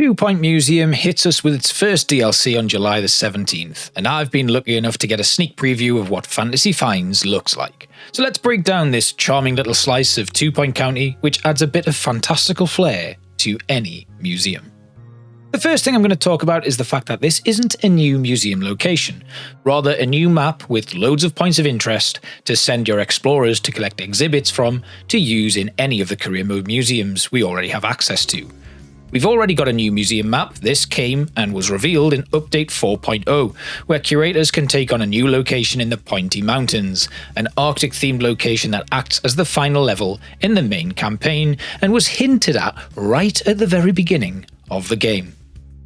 Two Point Museum hits us with its first DLC on July the 17th, and I've been lucky enough to get a sneak preview of what Fantasy Finds looks like. So let's break down this charming little slice of 2 Point County, which adds a bit of fantastical flair to any museum. The first thing I'm going to talk about is the fact that this isn't a new museum location, rather a new map with loads of points of interest to send your explorers to collect exhibits from to use in any of the career mode museums we already have access to. We've already got a new museum map. This came and was revealed in Update 4.0, where curators can take on a new location in the Pointy Mountains, an Arctic-themed location that acts as the final level in the main campaign and was hinted at right at the very beginning of the game.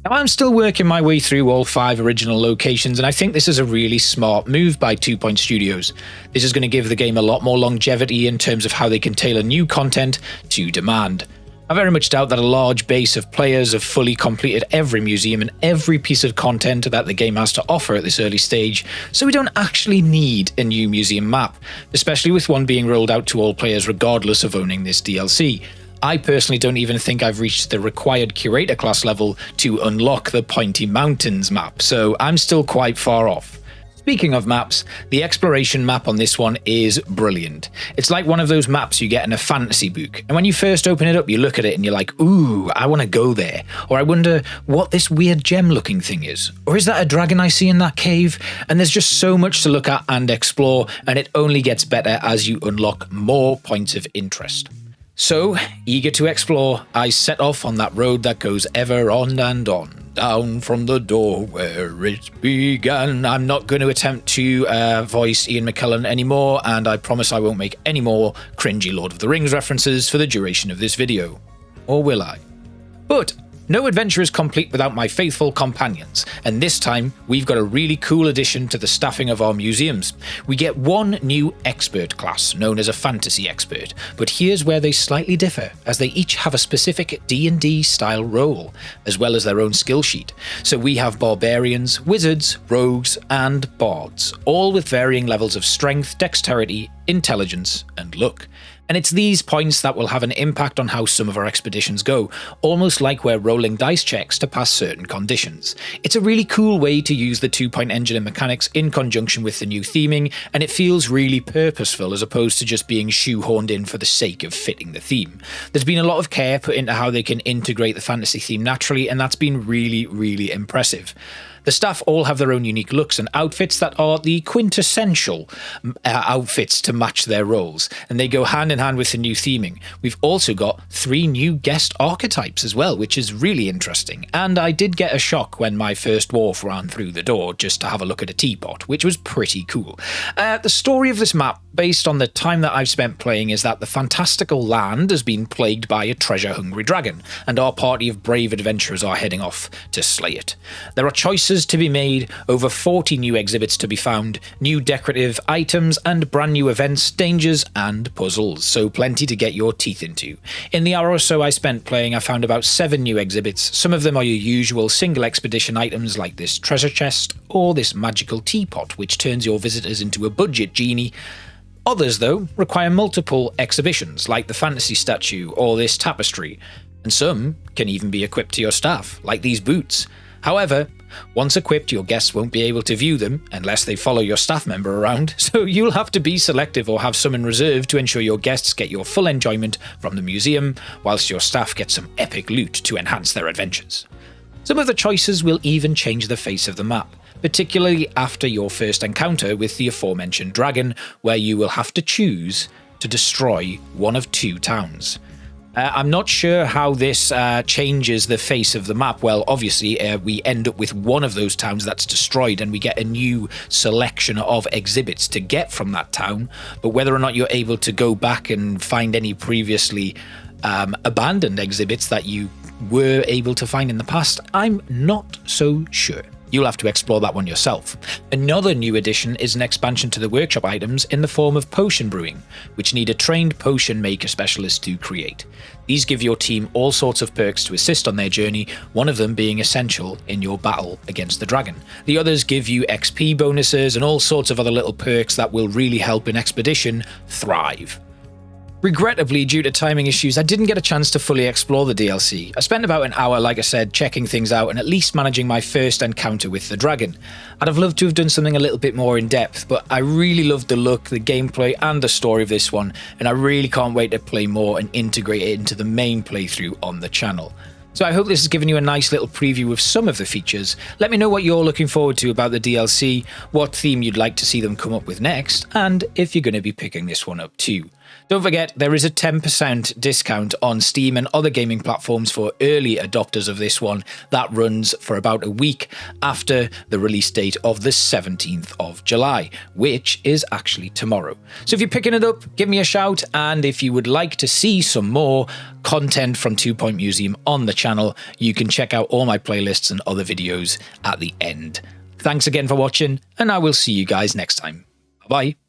Now, I'm still working my way through all 5 original locations, and I think this is a really smart move by 2 Point Studios. This is going to give the game a lot more longevity in terms of how they can tailor new content to demand. I very much doubt that a large base of players have fully completed every museum and every piece of content that the game has to offer at this early stage, so we don't actually need a new museum map, especially with one being rolled out to all players regardless of owning this DLC. I personally don't even think I've reached the required curator class level to unlock the Pointy Mountains map, so I'm still quite far off. Speaking of maps, the exploration map on this one is brilliant. It's like one of those maps you get in a fantasy book, and when you first open it up you look at it and you're like, ooh, I want to go there, or I wonder what this weird gem looking thing is, or is that a dragon I see in that cave? And there's just so much to look at and explore, and it only gets better as you unlock more points of interest. So, eager to explore, I set off on that road that goes ever on and on. Down from the door where it began. I'm not going to attempt to voice Ian McKellen anymore, and I promise I won't make any more cringy Lord of the Rings references for the duration of this video. Or will I? But no adventure is complete without my faithful companions, and this time we've got a really cool addition to the staffing of our museums. We get one new expert class, known as a fantasy expert, but here's where they slightly differ, as they each have a specific D&D style role, as well as their own skill sheet. So we have Barbarians, Wizards, Rogues, and Bards, all with varying levels of strength, dexterity, intelligence, and luck. And it's these points that will have an impact on how some of our expeditions go, almost like we're rolling dice checks to pass certain conditions. It's a really cool way to use the 2 Point engine and mechanics in conjunction with the new theming, and it feels really purposeful as opposed to just being shoehorned in for the sake of fitting the theme. There's been a lot of care put into how they can integrate the fantasy theme naturally, and that's been really impressive. The staff all have their own unique looks and outfits that are the quintessential outfits to match their roles, and they go hand in hand with the new theming. We've also got 3 new guest archetypes as well, which is really interesting, and I did get a shock when my first dwarf ran through the door just to have a look at a teapot, which was pretty cool. The story of this map, based on the time that I've spent playing, is that the fantastical land has been plagued by a treasure-hungry dragon, and our party of brave adventurers are heading off to slay it. There are choices to be made, over 40 new exhibits to be found, new decorative items, and brand new events, dangers, and puzzles, so plenty to get your teeth into. In the hour or so I spent playing, I found about 7 new exhibits. Some of them are your usual single expedition items like this treasure chest, or this magical teapot, which turns your visitors into a budget genie. Others, though, require multiple exhibitions, like the fantasy statue or this tapestry, and some can even be equipped to your staff, like these boots. However, once equipped, your guests won't be able to view them unless they follow your staff member around, so you'll have to be selective or have some in reserve to ensure your guests get your full enjoyment from the museum, whilst your staff get some epic loot to enhance their adventures. Some of the choices will even change the face of the map, particularly after your first encounter with the aforementioned dragon, where you will have to choose to destroy one of 2 towns. I'm not sure how this changes the face of the map. Well, obviously, we end up with one of those towns that's destroyed, and we get a new selection of exhibits to get from that town. But whether or not you're able to go back and find any previously abandoned exhibits that you were able to find in the past, I'm not so sure. You'll have to explore that one yourself. Another new addition is an expansion to the workshop items in the form of potion brewing, which need a trained potion maker specialist to create. These give your team all sorts of perks to assist on their journey, one of them being essential in your battle against the dragon. The others give you XP bonuses and all sorts of other little perks that will really help an expedition thrive. Regrettably, due to timing issues, I didn't get a chance to fully explore the DLC. I spent about an hour, like I said, checking things out and at least managing my first encounter with the dragon. I'd have loved to have done something a little bit more in depth, but I really loved the look, the gameplay and the story of this one, and I really can't wait to play more and integrate it into the main playthrough on the channel. So I hope this has given you a nice little preview of some of the features. Let me know what you're looking forward to about the DLC, what theme you'd like to see them come up with next, and if you're going to be picking this one up too. Don't forget, there is a 10% discount on Steam and other gaming platforms for early adopters of this one that runs for about a week after the release date of the 17th of July, which is actually tomorrow. So if you're picking it up, give me a shout, and if you would like to see some more content from 2 Point Museum on the channel, you can check out all my playlists and other videos at the end. Thanks again for watching, and I will see you guys next time. Bye-bye.